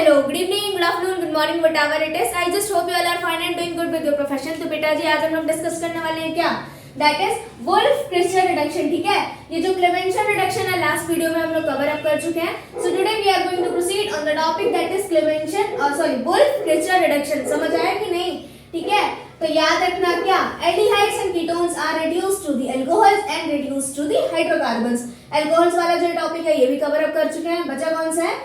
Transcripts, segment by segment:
hello, good evening, good afternoon, good morning, whatever it is. I just hope you all are fine and doing good with your profession. तो बेटा जी आज हम लोग discuss करने वाले हैं क्या? That is Wolff Kishner reduction. ठीक है, ये जो क्लेमेंशन रिडक्शन है लास्ट वीडियो में हम लोग कवर अप कर चुके हैं. So today we are going to proceed on the topic that is Clemmensen wolf Kishner reduction. समझ आया कि नहीं? ठीक है, तो याद रखना क्या, aldehydes and ketones are reduced to the alcohols and reduced to the hydrocarbons. Alcohols वाला जो टॉपिक है ये भी कवर अप कर चुके हैं. बचा कौन सा है?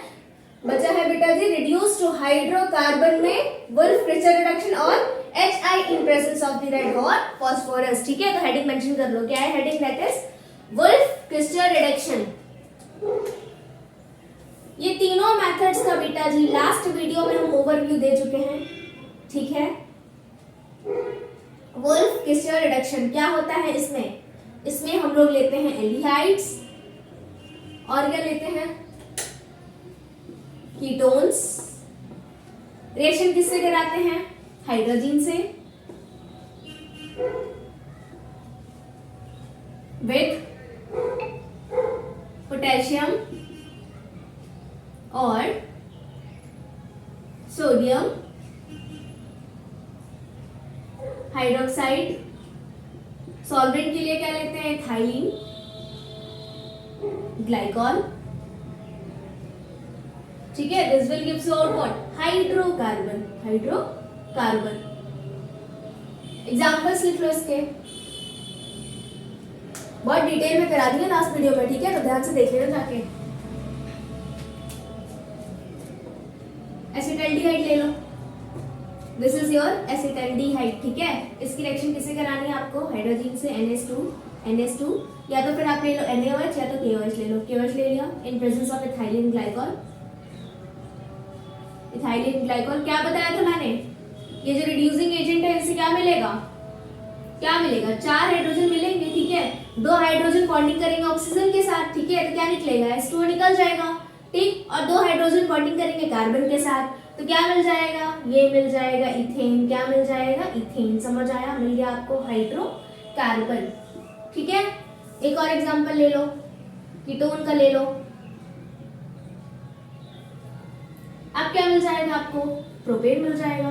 बचा है बेटा जी रिड्यूस टू हाइड्रोकार्बन में वुल्फ क्रिस्टल रिडक्शन और HI in presence of the red hot phosphorus. ठीक है, तो हेडिंग मेंशन कर लो. क्या है heading? That is Wolff Kishner reduction. ये तीनों मेथड्स का बेटा जी लास्ट वीडियो में हम ओवरव्यू दे चुके हैं. ठीक है, वुल्फ क्रिस्टल रिडक्शन क्या होता है? इसमें हम लोग लेते हैं एल्डिहाइड्स और क्या लेते हैं? कीटोन्स. रिएक्शन किससे कराते हैं? हाइड्रोजन से विद पोटेशियम और सोडियम हाइड्रोक्साइड. सॉल्वेंट के लिए क्या लेते हैं? Ethylene glycol. ठीक है, this will gives you out what? Hydrocarbon. Examples लिख लो इसके. बहुत डिटेल में करा दिए लास्ट वीडियो में. ठीक है, तो ध्यान से देख लेना जाके. एसिटाल्डिहाइड ले लो. This is your acetaldehyde. ठीक है, इसकी रिएक्शन किससे करानी है आपको? हाइड्रोजन से NH2 या तो फिर आप ले लो NaOH या तो KOH ले लो. KOH ले लिया इन presence of ethylene glycol. Ethylene glycol क्या बताया था मैंने? ये जो रिड्यूसिंग एजेंट है इससे क्या मिलेगा? 4 हाइड्रोजन मिलेंगे. ठीक है, 2 हाइड्रोजन बॉन्डिंग करेंगे ऑक्सीजन के साथ. ठीक है, तो क्या निकलेगा? H2O निकल जाएगा. ठीक, और 2 हाइड्रोजन बॉन्डिंग करेंगे कार्बन के साथ, तो क्या मिल जाएगा? ये मिल जाएगा इथेन. क्या मिल जाएगा? इथेन. समझ आया? मिल गया आपको हाइड्रोकार्बन. ठीक है, एक और एग्जांपल ले लो, कीटोन का ले लो. अब क्या मिल जाएगा आपको? प्रोपेन मिल जाएगा.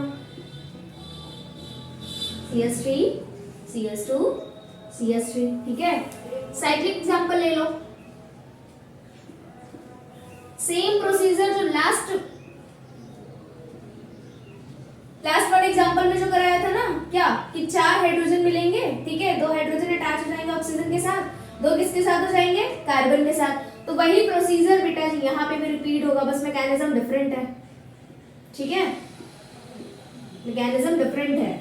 CH3 CH2 CH3. ठीक है, साइक्लिक एग्जांपल ले लो. सेम प्रोसीजर जो लास्ट वाले एग्जांपल में जो कराया था ना, क्या कि 4 हाइड्रोजन मिलेंगे. ठीक है, 2 हाइड्रोजन अटैच हो जाएंगे ऑक्सीजन के साथ, 2 किसके साथ हो जाएंगे? कार्बन के साथ. तो वही प्रोसीजर बेटा जी यहाँ पे भी रिपीट होगा, बस मैकेनिज्म डिफरेंट है. ठीक है, मैकेनिज्म डिफरेंट है,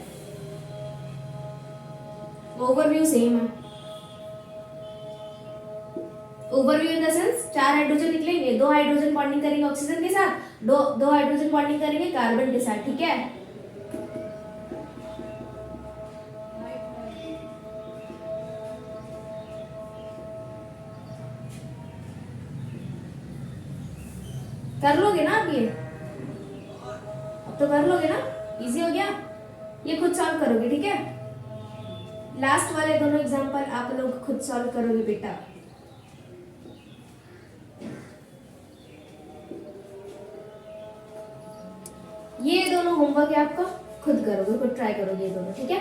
ओवरव्यू सेम है. Overview in the sense 4 hydrogen निकलेंगे, 2 हाइड्रोजन बॉन्डिंग करेंगे ऑक्सीजन के साथ, 2 हाइड्रोजन बॉन्डिंग करेंगे कार्बन के साथ. ठीक है, कर लोगे ना आप? ये अब तो कर लोगे ना? इजी हो गया. ये खुद सॉल्व करोगे. ठीक है, लास्ट वाले दोनों एग्जांपल आप लोग खुद सॉल्व करोगे बेटा. ये दोनों होमवर्क है आपका, खुद करोगे, खुद ट्राई करोगे ये दोनों. ठीक है,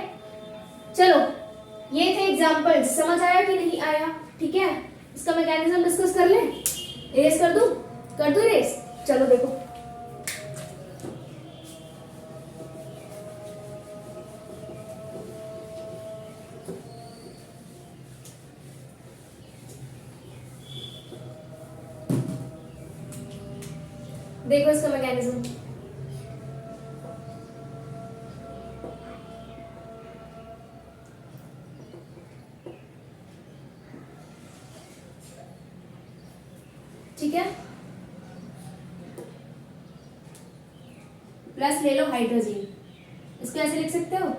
चलो ये थे एग्जांपल. समझ आया कि नहीं आया? ठीक है, इसका मैकेनिज्म डिस्कस कर ले. इरेज कर दूं इरेज. चलो देखो, देखो इसका मैकेनिज्म. ठीक है, प्लस ले लो हाइड्रोजन. इसको ऐसे लिख सकते हो.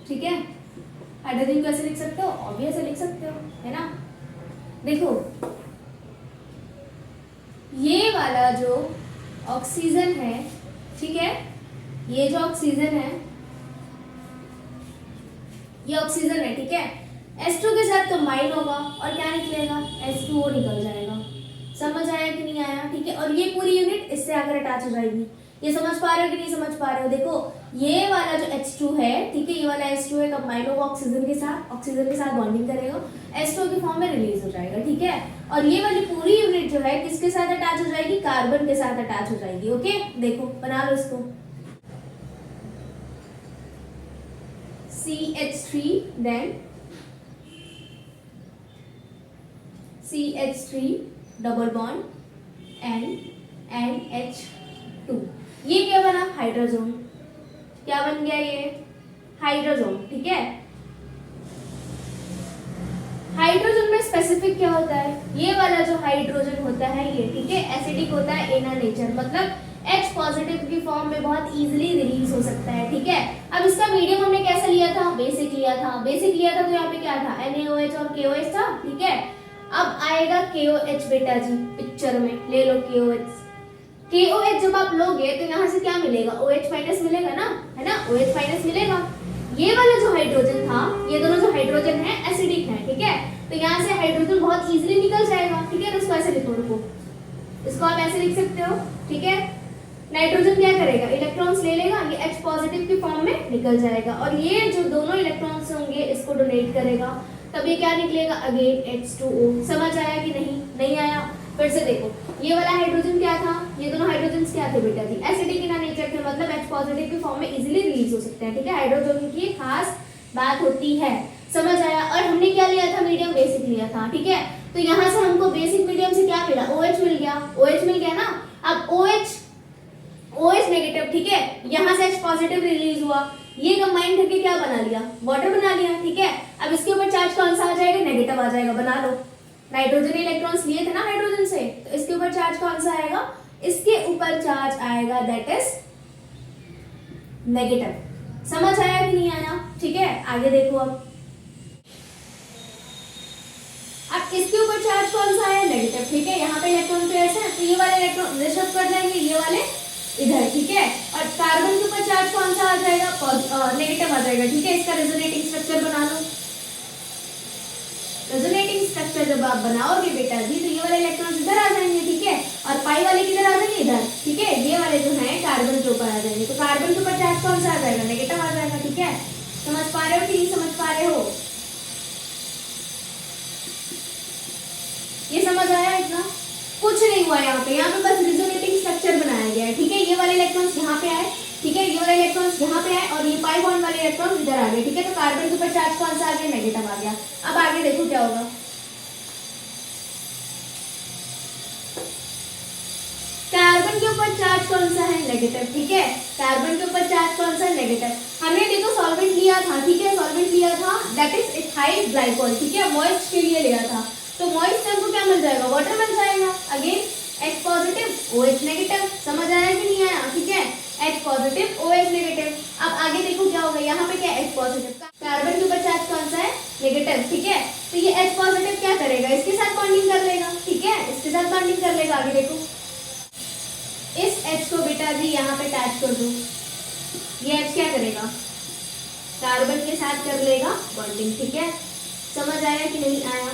ठीक है, हाइड्रोजन को ऐसे लिख सकते हो, ऑब्वियस लिख सकते हो, है ना? देखो ये वाला जो ऑक्सीजन है, ठीक है, ये जो ऑक्सीजन है, ये ऑक्सीजन है. ठीक है, H2 के साथ कंबाइन होगा और क्या निकलेगा? H2O निकल जाएगा. समझ आया कि नहीं आया? ठीक है, और ये पूरी यूनिट इससे आकर अटैच हो जाएगी। ये समझ पा रहे हो कि नहीं समझ पा रहे हो? देखो ये वाला जो H2 है, ठीक है, ये वाला H2 है, कंबाइन होगा ऑक्सीजन के साथ बॉन्डिंग करेगा, H2 के फॉर्म में रिलीज हो जाएगा। ठीक है, और ये वाली पूरी यूनिट जो है किसके साथ अटैच हो जाएगी? कार्बन के साथ अटैच हो जाएगी। ओके, देखो बना लो इसको। CH3 then CH3 double bond NH2। ये क्या बना? हाइड्रोजन। क्या बन गया? ये हाइड्रोजन। ठीक है, हाइड्रोजन में स्पेसिफिक क्या होता है? ये वाला जो हाइड्रोजन होता है ये, ठीक है, एसिडिक होता है इन नेचर, मतलब H पॉजिटिव की फॉर्म में बहुत इजीली रिलीज हो सकता है। ठीक है, अब इसका मीडियम हमने कैसा लिया था? बेसिक लिया था। तो यहाँ पे क्या था? NaOH और KOH था। ठीक है, अब आएगा KOH बेटा जी पिक्चर में, ले लो KOH। KOH जब आप लोगे तो यहाँ से क्या मिलेगा? OH माइनस मिलेगा ना, है ना, OH माइनस मिलेगा। ये वाला जो हाइड्रोजन था, ये दोनों जो हाइड्रोजन है एसिडिक है। ठीक है, तो यहाँ से हाइड्रोजन बहुत इजीली निकल जाएगा। ठीक है, तो इसको ऐसे लिखो, रुको, इसको आप ऐसे लिख सकते हो। ठीक है, नाइट्रोजन क्या करेगा? इलेक्ट्रॉन्स ले लेगा, ये H पॉजिटिव की फॉर्म में निकल जाएगा, और ये जो दोनों इलेक्ट्रॉन्स होंगे इसको डोनेट करेगा, तब ये क्या निकलेगा? Again H2O। समझ आया कि नहीं? नहीं आया? फिर से देखो, ये वाला हाइड्रोजन क्या था? ये दोनों हाइड्रोजन क्या थे बेटा जी? एसिडिक इन नेचर थे, मतलब H पॉजिटिव की फॉर्म में इजीली रिलीज हो सकते हैं। ठीक है, हाइड्रोजन की खास बात होती है। समझ आया? और हमने क्या लिया था? मीडियम बेसिक लिया था। ठीक है, तो यहाँ से हमको बेसिक मीडियम से क्या मिला? OH मिल गया। OH मिल गया ना, अब OH नेगेटिव। ठीक है, यहाँ से H पॉजिटिव रिलीज हुआ, ये कंबाइन करके क्या बना लिया? वाटर बना लिया। ठीक है, अब इसके ऊपर चार्ज कौन सा आ जाएगा? नेगेटिव आ जाएगा। बना लो, नाइट्रोजन इलेक्ट्रॉन्स लिए थे ना हाइड्रोजन से, तो इसके ऊपर चार्ज कौन सा आएगा? इसके ऊपर चार्ज आएगा दैट इज नेगेटिव। समझ आया कि नहीं आया? ठीक है, आगे देखो। अब इसके ऊपर चार्ज कौन सा आया? नेगेटिव। ठीक है, यहाँ पे इलेक्ट्रॉन पेयर्स है, तो ये वाले इलेक्ट्रॉन रिशफ कर जाएंगे, ये वाले इधर। ठीक है, और कार्बन के ऊपर चार्ज कौन सा आ जाएगा? नेगेटिव आ जाएगा। ठीक है, इसका रेजोनेटिंग स्ट्रक्चर बना लो। रेजोनेटिंग स्ट्रक्चर जब आप बनाओगे बेटा जी, तो ये वाले इलेक्ट्रॉन्स इधर आ जाएंगे। ठीक है, और पाई वाले किधर आ जाएंगे? इधर। ठीक है, ये वाले जो है कार्बन के ऊपर आ जाएंगे, तो कार्बन के ऊपर चार्ज कौन सा आ जाएगा? नेगेटिव आ जाएगा। ठीक है, समझ पा रहे हो कि नहीं समझ पा रहे हो? ये समझ आया? इतना कुछ नहीं हुआ यहाँ पे बस रेजोनेटिंग स्ट्रक्चर बनाया गया है। ठीक है, ये वाले इलेक्ट्रॉन्स यहाँ पे आए, ठीक है, ये वाले इलेक्ट्रॉन्स यहाँ पे आए, और ये पाई बॉन्ड वाले इलेक्ट्रॉन्स इधर आ गए। ठीक है, तो कार्बन के ऊपर चार्ज कौन सा आ गया? नेगेटिव आ गया। अब आगे देखो क्या होगा। कार्बन के ऊपर चार्ज कौन सा है? नेगेटिव। ठीक है, कार्बन के ऊपर चार्ज कौन सा है? नेगेटिव। हमने देखो सॉल्वेंट लिया था। ठीक है, सॉल्वेंट लिया था दैट इज इथाइल ग्लाइकोल। ठीक है, मॉइस्ट के लिए लिया था, तो मॉइस्ट हमको क्या मिल जाएगा? वाटर मिल जाएगा। Again H positive OH negative. समझ आया कि नहीं आया? ठीक है, H पॉजिटिव OH नेगेटिव। अब आगे देखो क्या होगा। यहाँ पे क्या H पॉजिटिव, कार्बन के ऊपर चार्ज कौन सा है? नेगेटिव। ठीक है, तो ये H पॉजिटिव क्या करेगा? इसके साथ बॉन्डिंग कर लेगा। ठीक है, इसके साथ बॉन्डिंग कर लेगा। आगे देखो, इस H को बेटा जी यहाँ पे अटैच कर दो। ये H क्या करेगा? कार्बन के साथ कर लेगा बॉन्डिंग। ठीक है, समझ आया कि नहीं आया?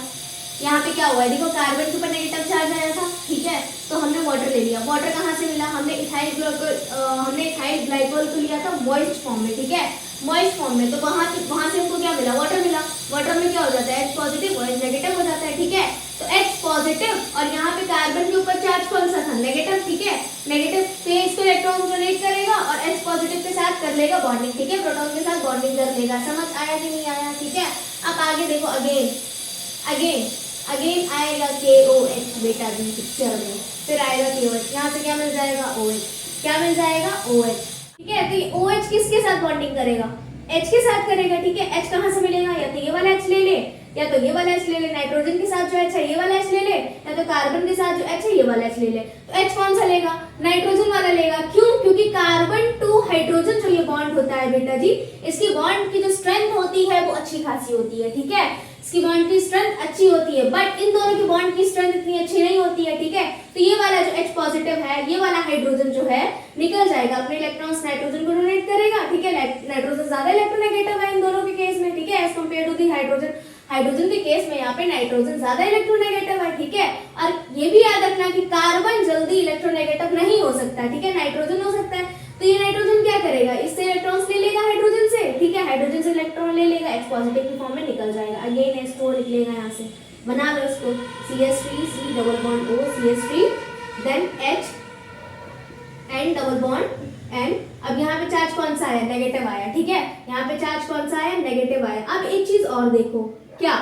यहाँ पे क्या हुआ है? देखो, कार्बन के ऊपर नेगेटिव चार्ज आया था। ठीक है, तो हमने वाटर ले लिया। वाटर कहाँ से मिला? हमने इथाइल ग्लाइकोल को लिया था मॉइस्ट फॉर्म में। ठीक है, मॉइस्ट फॉर्म में, तो वहां से हमको क्या मिला? वाटर मिला। वाटर में क्या हो जाता है? H पॉजिटिव OH नेगेटिव हो जाता है। ठीक है, तो H पॉजिटिव, और यहाँ पे कार्बन के ऊपर चार्ज कौन सा था? नेगेटिव। ठीक है, नेगेटिव, तो इसको इलेक्ट्रॉन डोनेट करेगा और H पॉजिटिव के साथ कर लेगा बॉन्डिंग। ठीक है, प्रोटॉन के साथ बॉन्डिंग कर लेगा। समझ आया कि नहीं आया? ठीक है, अब आगे देखो। अगेन आएगा KOH बेटा जी पिक्चर में, फिर आएगा KOH, यहाँ से क्या मिल जाएगा? OH। क्या मिल जाएगा? OH। ठीक है, तो ये OH किसके साथ बॉन्डिंग करेगा? H के साथ करेगा। ठीक है, H कहाँ से मिलेगा? या तो ये वाला H ले ले, या तो ये वाला H ले ले। नाइट्रोजन के साथ जो H है ये वाला H ले ले, या तो कार्बन के साथ जो H है ये वाला H ले ले। तो H कौन सा लेगा? नाइट्रोजन वाला लेगा। क्यों? क्योंकि कार्बन टू हाइड्रोजन जो ये बॉन्ड होता है बेटा जी, इसकी बॉन्ड की जो स्ट्रेंथ होती है वो अच्छी खासी होती है। ठीक है, इसकी बॉन्ड की स्ट्रेंथ अच्छी होती है, बट इन दोनों की बॉन्ड की स्ट्रेंथ इतनी अच्छी नहीं होती है। ठीक है, तो ये वाला जो H पॉजिटिव है, ये वाला हाइड्रोजन जो है निकल जाएगा, अपने इलेक्ट्रॉन्स नाइट्रोजन को डोनेट करेगा। ठीक है, नाइट्रोजन ज्यादा इलेक्ट्रोनेगेटिव है इन दोनों के केस में। ठीक है, as compare to the hydrogen. Hydrogen के केस में यहाँ पे नाइट्रोजन ज्यादा इलेक्ट्रोनेगेटिव है, ठीक है। और ये भी याद रखना कि कार्बन जल्दी इलेक्ट्रोनेगेटिव नहीं हो सकता, ठीक है, नाइट्रोजन हो सकता है। तो ये नाइट्रोजन क्या करेगा, इससे इलेक्ट्रॉन्स ले लेगा हाइड्रोजन से, ठीक है, हाइड्रोजन से इलेक्ट्रॉन ले लेगा, H पॉजिटिव की फॉर्म में निकल जाएगा। अगेन H2 निकलेगा यहाँ से, बना लो इसको, CH3 C double bond O CH3 then H N double bond N। अब यहाँ पे चार्ज कौन सा आया, नेगेटिव आया, ठीक है, यहाँ पे चार्ज कौन सा आया, नेगेटिव आया। अब एक चीज और देखो, क्या,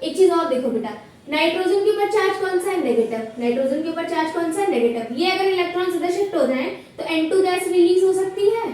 एक चीज और देखो बेटा, नाइट्रोजन के ऊपर चार्ज कौन सा है, नेगेटिव, नाइट्रोजन के ऊपर चार्ज कौन सा है, नेगेटिव। ये अगर इलेक्ट्रॉन इधर शिफ्ट हो जाए तो N2 गैस रिलीज हो सकती है,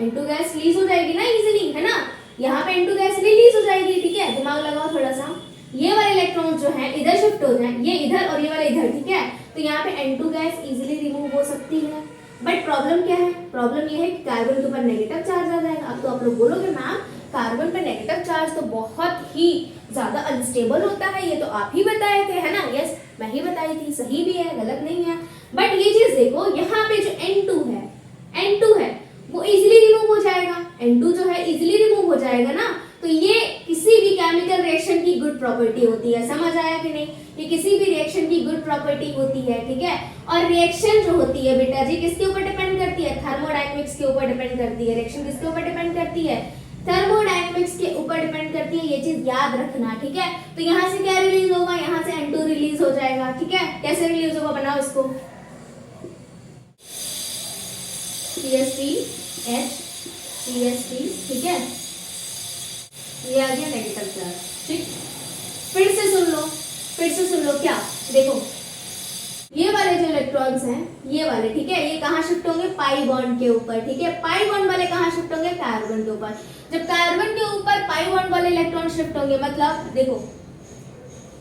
N2 गैस रिलीज हो जाएगी ना इजीली, है ना, यहाँ पे N2 गैस रिलीज हो जाएगी, ठीक है, दिमाग लगाओ थोड़ा सा। ये वाले इलेक्ट्रॉन जो है इधर शिफ्ट हो जाए, ये इधर और ये वाला इधर, ठीक है, तो यहाँ पे N2 गैस इजीली रिमूव हो सकती है। बट प्रॉब्लम क्या है, प्रॉब्लम ये है कि कार्बन के ऊपर नेगेटिव चार्ज आ जाएगा। अब तो आप लोग बोलोगे मैम कार्बन पे नेगेटिव चार्ज तो बहुत ही ज्यादा अनस्टेबल होता है, ये तो आप ही बताए थे, है ना। यस, मैं ही बताई थी, सही भी है, गलत नहीं है। बट ये चीज देखो, यहाँ पे जो N2 है वो इजिली रिमूव हो जाएगा, N2 जो है इजिली रिमूव हो जाएगा ना। तो ये किसी भी केमिकल रिएक्शन की गुड प्रॉपर्टी होती है, समझ आया कि नहीं, ये किसी भी रिएक्शन की गुड प्रॉपर्टी होती है, ठीक है। और रिएक्शन जो होती है बेटा जी किसके ऊपर डिपेंड करती है, थर्मोडायनेमिक्स के ऊपर डिपेंड करती है। रिएक्शन किसके ऊपर डिपेंड करती है, थर्मोडायनेमिक्स के ऊपर डिपेंड करती है, ये चीज याद रखना, ठीक है। तो यहाँ से क्या रिलीज होगा, यहाँ से N2 रिलीज हो जाएगा, ठीक है। कैसे रिलीज होगा, बनाओ इसको, CH3H CH3, ठीक है, ये आ गया नेगेटिव चार्ज, ठीक। फिर से सुन लो क्या, देखो ये वाले जो इलेक्ट्रॉन्स हैं, ये वाले, ठीक है, ये कहाँ शिफ्ट होंगे, पाई बॉन्ड के ऊपर, ठीक है। पाई बॉन्ड वाले कहाँ शिफ्ट होंगे, कार्बन के ऊपर। जब कार्बन के ऊपर पाई बॉन्ड वाले इलेक्ट्रॉन शिफ्ट होंगे, मतलब देखो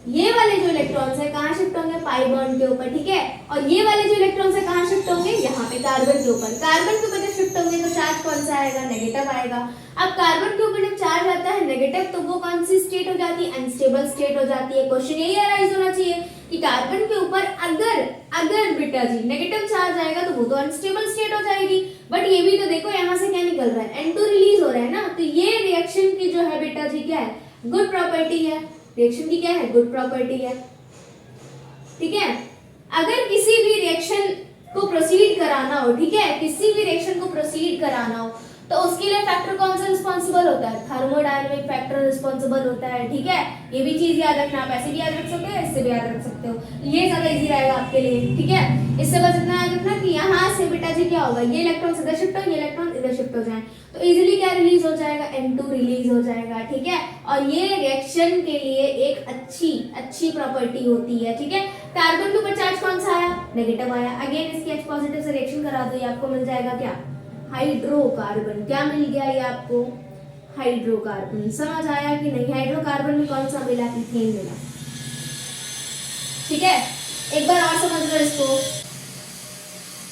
ये वाले जो इलेक्ट्रॉन्स है कहाँ शिफ्ट होंगे, पाई बॉन्ड के ऊपर, ठीक है। और ये वाले जो इलेक्ट्रॉन्स है कहाँ शिफ्ट होंगे, यहाँ पे कार्बन के ऊपर। कार्बन के ऊपर जब शिफ्ट होंगे तो चार्ज कौन सा आएगा, नेगेटिव आएगा। अब कार्बन के ऊपर जब चार्ज आता है नेगेटिव, तो वो कौन सी स्टेट हो जाती है, अनस्टेबल स्टेट हो जाती है। क्वेश्चन यही अराइज होना चाहिए कि कार्बन के ऊपर अगर बेटा जी नेगेटिव चार्ज आएगा तो वो तो अनस्टेबल स्टेट हो जाएगी। बट ये भी तो देखो यहाँ से क्या निकल रहा है, N2 रिलीज हो रहा है ना। तो ये रिएक्शन की जो है बेटा जी क्या है, गुड प्रॉपर्टी है। रिएक्शन की क्या है, गुड प्रॉपर्टी है, ठीक है। अगर किसी भी रिएक्शन को प्रोसीड कराना हो, ठीक है, किसी भी रिएक्शन को प्रोसीड कराना हो तो उसके लिए फैक्टर कौन सा रिस्पॉन्सिबल होता है, थर्मोडायनेमिक फैक्टर रिस्पॉन्सिबल होता है, ठीक है। ये भी चीज याद रखना, आप ऐसे भी याद रख सकते हो, इससे भी याद रख सकते हो, ये ज्यादा इजी रहेगा आपके लिए, ठीक है। इससे बस इतना याद रखना कि यहाँ से बेटा जी क्या होगा, ये इलेक्ट्रॉन इधर शिफ्ट हो, ये इलेक्ट्रॉन इधर शिफ्ट हो जाए तो इजिली क्या रिलीज हो जाएगा, N2 रिलीज हो जाएगा, ठीक है। और ये रिएक्शन के लिए एक अच्छी प्रॉपर्टी होती है, ठीक है। कार्बन के ऊपर चार्ज कौन सा आया, नेगेटिव आया। अगेन इसकी H पॉजिटिव से रिएक्शन करा दो, ये आपको मिल जाएगा क्या, हाइड्रोकार्बन। क्या मिल गया ये आपको, हाइड्रोकार्बन। समझ आया कि नहीं, हाइड्रोकार्बन में कौन सा मिला, इथेन मिला, ठीक है। एक बार और समझ लो इसको।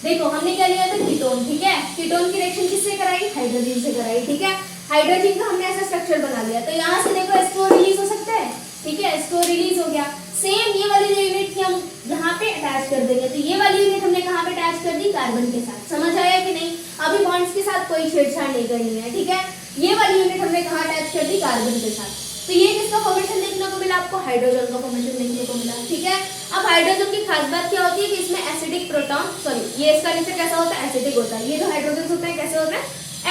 देखो हमने क्या लिया था, कीटोन, ठीक है। कीटोन की रिएक्शन किससे कराई, हाइड्रोजन से कराई, ठीक है। हाइड्रोजन का हमने ऐसा स्ट्रक्चर बना लिया, तो यहाँ से देखो H2O रिलीज हो सकता है, ठीक है, H2O रिलीज हो गया। सेम ये वाली जो यूनिट थी हम यहाँ पे अटैच कर देंगे, तो ये वाली यूनिट हमने कहाँ पे अटैच कर दी, कार्बन के साथ। समझ आया कि नहीं, अभी बॉन्ड्स के साथ कोई छेड़छाड़ नहीं करनी है, ठीक है। ये वाली यूनिट हमने कहाँ अटैच कर दी, कार्बन के साथ। तो ये किसका फॉर्मेशन देखने को मिला आपको, हाइड्रोजन का फॉर्मेशन देखने को मिला, ठीक है। अब हाइड्रोजन की खास बात क्या होती है कि इसमें एसिडिक प्रोटॉन, सॉरी ये इसका नेचर कैसा होता है, एसिडिक होता है। ये जो हाइड्रोजन होता है कैसे होता है,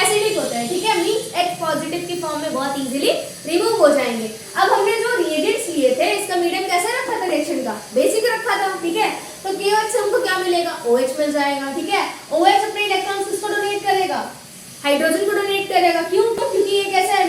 एसिडिक होता है, ठीक है। मींस H पॉजिटिव की फॉर्म में बहुत इजीली रिमूव हो जाएंगे। अब हमने जो रिएजेंट्स लिए थे, इसका मीडियम कैसा रखा था, रिएक्शन का बेसिक रखा था, ठीक है। तो KOH से हमको क्या मिलेगा, OH मिल जाएगा, ठीक है। OH अपने इलेक्ट्रॉन्स किसको डोनेट करेगा, हाइड्रोजन को डोनेट करेगा। क्यों, क्योंकि ये कैसा है,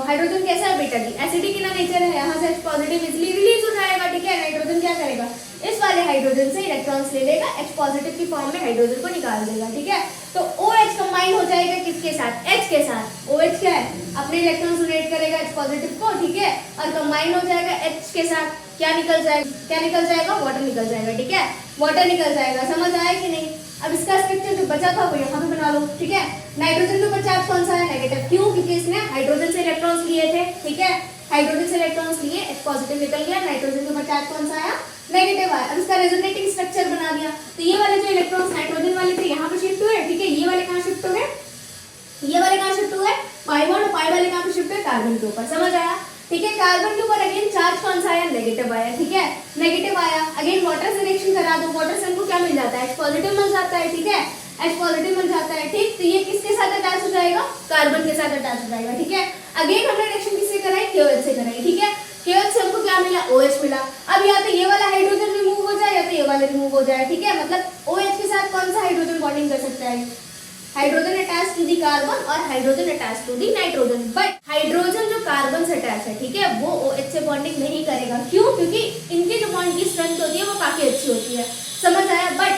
हाइड्रोजन कैसा है बेटा जी, एसिडिक इन नेचर है, यहाँ से H पॉजिटिव इजीली रिलीज हो जाएगा, ठीक है। नाइट्रोजन क्या करेगा, इस वाले हाइड्रोजन से इलेक्ट्रॉन्स ले लेगा, H पॉजिटिव की फॉर्म में हाइड्रोजन को निकाल देगा, ठीक है। तो OH कंबाइन हो जाएगा किसके साथ, H के साथ। OH क्या है, अपने इलेक्ट्रॉन्स डोनेट करेगा H पॉजिटिव को, ठीक है, और कंबाइन हो जाएगा H के साथ। क्या निकल जाएगा, वाटर निकल जाएगा, ठीक है, वाटर निकल जाएगा। समझ आया कि नहीं। अब इसका स्ट्रक्चर जो बचा था वो यहाँ पे बना लो, ठीक है। नाइट्रोजन के ऊपर चार्ज कौन सा है, नेगेटिव। क्यों, क्योंकि इसने हाइड्रोजन से इलेक्ट्रॉन्स लिए थे, ठीक है। हाइड्रोजन से इलेक्ट्रॉन्स लिए, H पॉजिटिव निकल गया, नाइट्रोजन के ऊपर चार्ज कौन सा आया, नेगेटिव आया। अब इसका रेजोनेटिंग स्ट्रक्चर बना दिया, तो ये वाले जो इलेक्ट्रॉन्स नाइट्रोजन वाले थे यहाँ पे शिफ्ट हुए, ठीक है। ये वाले कहाँ शिफ्ट हुए, ये वाले कहाँ शिफ्ट हुए, पाई बॉन्ड, पाई वाले कहाँ पे शिफ्ट हुए, कार्बन के ऊपर। समझ आया। ठीक है। कार्बन के ऊपर अगेन चार्ज कौन सा आया, नेगेटिव आया, ठीक है, नेगेटिव आया। अगेन वाटर से रिएक्शन करा दो, वाटर से हमको क्या मिल जाता है, H पॉजिटिव मिल जाता है, ठीक है, H पॉजिटिव मिल जाता है, ठीक। तो ये किसके साथ अटैच हो जाएगा, कार्बन के साथ अटैच हो जाएगा, ठीक है। अगेन हमने रिएक्शन किससे कराई, KOH से कराई, ठीक है। KOH से हमको क्या मिला, OH मिला। अब या तो ये वाला हाइड्रोजन रिमूव हो जाए या तो ये वाला रिमूव हो जाए, ठीक है। मतलब OH के साथ कौन सा हाइड्रोजन बॉन्डिंग कर सकता है, hydrogen attach to the carbon और hydrogen attach to the nitrogen. But hydrogen जो कार्बन से अटैच है, ठीक है, वो OH से बॉन्डिंग नहीं करेगा। क्यों, क्योंकि इनकी जो बॉन्ड की स्ट्रेंथ होती है वो काफी अच्छी होती है, समझ आया। बट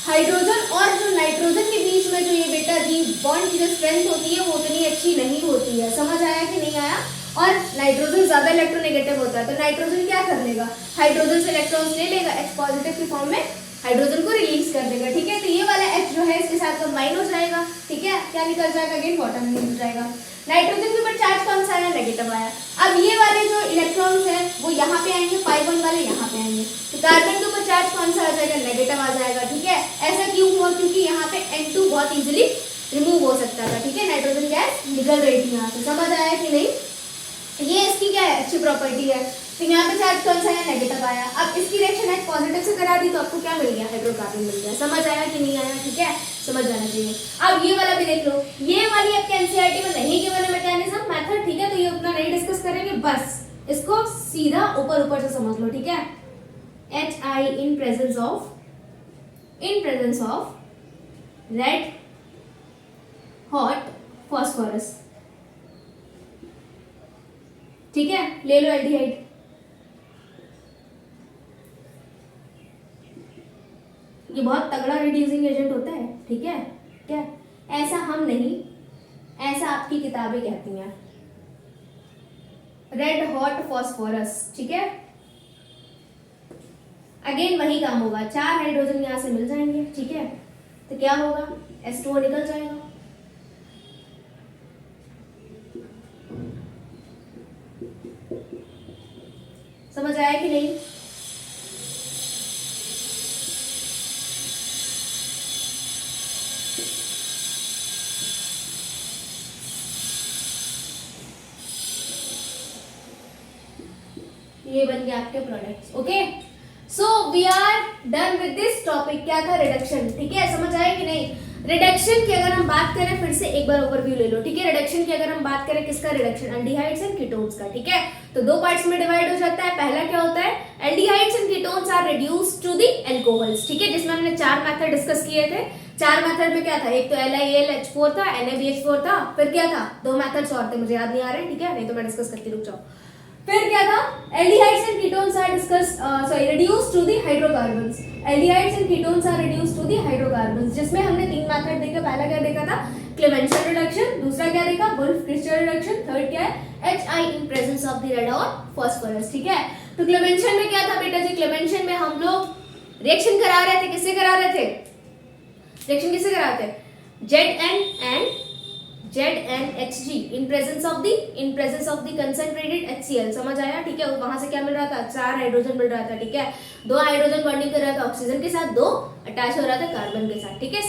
हाइड्रोजन और जो नाइट्रोजन के बीच में जो ये बेटा जी बॉन्ड की जो स्ट्रेंथ होती है वो उतनी अच्छी नहीं होती है, समझ आया कि नहीं आया। और नाइट्रोजन ज्यादा इलेक्ट्रोनेगेटिव होता है, तो नाइट्रोजन क्या कर लेगा, हाइड्रोजन से इलेक्ट्रॉन्स ले लेगा, H पॉजिटिव की फॉर्म में हाइड्रोजन को रिलीज कर देगा, ठीक है। तो ये वाला H जो है इसके साथ कंबाइन हो जाएगा, ठीक है, क्या निकल जाएगा, अगेन वाटर निकल जाएगा। नाइट्रोजन के ऊपर चार्ज कौन सा आया, नेगेटिव आया। अब ये वाले जो इलेक्ट्रॉन्स हैं वो यहाँ पे आएंगे, pi बॉन्ड वाले यहाँ पे आएंगे, तो कार्बन के ऊपर चार्ज कौन सा आ जाएगा, नेगेटिव आ जाएगा, ठीक है। ऐसा क्यों हुआ, क्योंकि यहाँ पे N2 बहुत इजीली रिमूव हो सकता था, ठीक है, नाइट्रोजन गैस निकल रही थी यहाँ से, समझ आया कि नहीं। ये इसकी क्या है, अच्छी प्रॉपर्टी है। तो यहाँ पे चार्ज कौन सा है, नेगेटिव आया। अब इसकी रिएक्शन H पॉजिटिव से करा दी तो आपको क्या मिल गया, हाइड्रोकार्बन मिल गया, समझ आया कि नहीं आया, ठीक है, समझ जाना चाहिए। अब ये वाला भी देख लो, ये वाली आपके एनसीईआरटी में नहीं गिवन है मैकेनिज्म मेथड, ठीक है, तो ये उतना नहीं डिस्कस करेंगे, बस इसको सीधा ऊपर ऊपर से समझ लो, ठीक है। HI in presence of red hot phosphorus, ठीक है, ले लो एल्डिहाइड। ये बहुत तगड़ा रिड्यूसिंग एजेंट होता है, ठीक है, क्या ऐसा हम नहीं, ऐसा आपकी किताबें कहती हैं, रेड हॉट फॉस्फोरस, ठीक है। अगेन वही काम होगा, 4 हाइड्रोजन यहां से मिल जाएंगे, ठीक है, तो क्या होगा, H2O निकल जाएगा, समझ आया कि नहीं। ये बन गया आपके products, okay. So we are done with this topic, क्या था, रिडक्शन, ठीक है, समझ आया कि नहीं। रिडक्शन की अगर हम बात करें, फिर से एक बार ओवरव्यू ले लो, ठीक है। रिडक्शन की अगर हम बात करें, किसका रिडक्शन, एल्डिहाइड्स एंड कीटोन्स का, ठीक है। तो 2 पार्ट्स में डिवाइड हो जाता है। पहला क्या होता है, aldehydes and ketones are reduced to the alcohols, ठीक है, जिसमें हमने 4 मेथड डिस्कस किए थे। 4 मेथड में क्या था, एक तो LiAlH4 था, NaBH4 था, फिर क्या था, 2 मेथड्स और थे, मुझे याद नहीं आ रहे, ठीक है, नहीं तो मैं डिस्कस करती रुक जाओ। फिर क्या था, aldehydes and ketones are reduced to the hydrocarbons, aldehydes and ketones are reduced to the hydrocarbons, जिसमें हमने 3 मेथड देखे। पहला क्या देखा था, क्लेमेंशन रिडक्शन, दूसरा क्या देखा, वुल्फ क्रिस्टल रिडक्शन, थर्ड क्या है, HI in presence of the red और फॉस्फोरस, ठीक है। तो क्लेमेंशन में क्या था बेटा जी, क्लेमेंशन में हम लोग रिएक्शन करा रहे थे, किससे करा रहे थे, रिएक्शन किससे करा रहे थे, ZnHG in presence of the concentrated HCl, समझ आया, ठीक है। वहां से क्या मिल रहा था, 4 हाइड्रोजन मिल रहा था, ठीक है, 2 हाइड्रोजन बॉन्डिंग कर रहा था ऑक्सीजन के साथ, 2 अटैच हो रहा था कार्बन के साथ, ठीक है।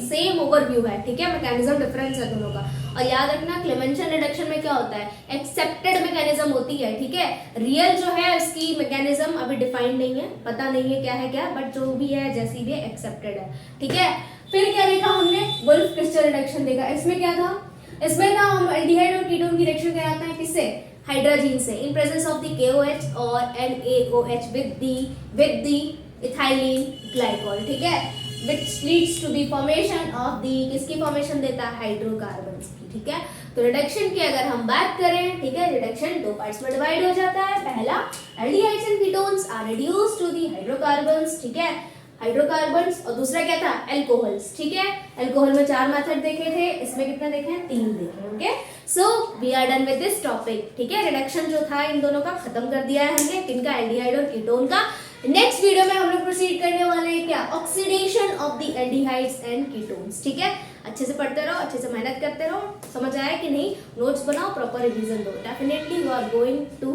सेम ओवरव्यू है, ठीक है, मैकेनिज्म डिफरेंस है दोनों का। और याद रखना, क्लेमेंशन रिडक्शन में क्या होता है, एक्सेप्टेड मैकेनिज्म होती है, ठीक है। रियल जो है उसकी मैकेनिज्म अभी डिफाइंड नहीं है, पता नहीं है क्या है क्या, बट जो भी है जैसी भी एक्सेप्टेड है, ठीक है। फिर क्या देखा हमने, वुल्फ क्रिस्टल रिडक्शन देखा। इसमें क्या था, इसमें ना हम एल्डिहाइड और कीटोन की रिएक्शन कराते हैं, किससे, हाइड्रोजन से, इन प्रेजेंस ऑफ द KOH और NaOH with the ethylene glycol, ठीक है, which leads to the formation of the, किसकी फॉर्मेशन देता है, हाइड्रोकार्बन्स की, ठीक है। तो रिडक्शन की अगर हम बात करें, ठीक है, रिडक्शन 2 पार्ट्स में डिवाइड हो जाता है। पहला, aldehydes and ketones are reduced to the hydrocarbons, ठीक है, हाइड्रोकार्बन्स, और दूसरा क्या था, अल्कोहल्स, ठीक है। अल्कोहल में 4 मेथड देखे थे, इसमें कितने देखे हैं, 3 देखे, okay. So we are done with this topic, ठीक है। रिडक्शन जो था इन दोनों का खत्म कर दिया है हमने, किनका, एल्डिहाइड और कीटोन का। नेक्स्ट वीडियो में हम लोग प्रोसीड करने वाले हैं क्या, oxidation of the aldehydes and ketones, ठीक है। अच्छे से पढ़ते रहो, अच्छे से मेहनत करते रहो, समझ आया कि नहीं, नोट्स बनाओ, प्रॉपर रिवीजन दो, definitely you are going to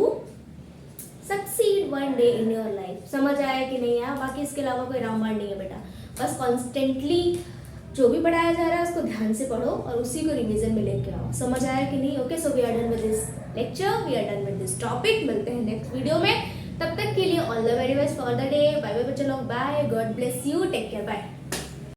succeed one day in your life, समझ आया कि नहीं आया। बाकी इसके अलावा कोई रामबाण नहीं है बेटा, बस कॉन्स्टेंटली जो भी पढ़ाया जा रहा है उसको ध्यान से पढ़ो और उसी को रिवीजन में लेके आओ। समझ आया कि नहीं? Okay, so we are done with this lecture, we are done with this topic. मिलते हैं नेक्स्ट वीडियो में, तब तक के लिए all the very best for the day. Bye bye बच्चों लोग, bye, God bless you, take care, bye.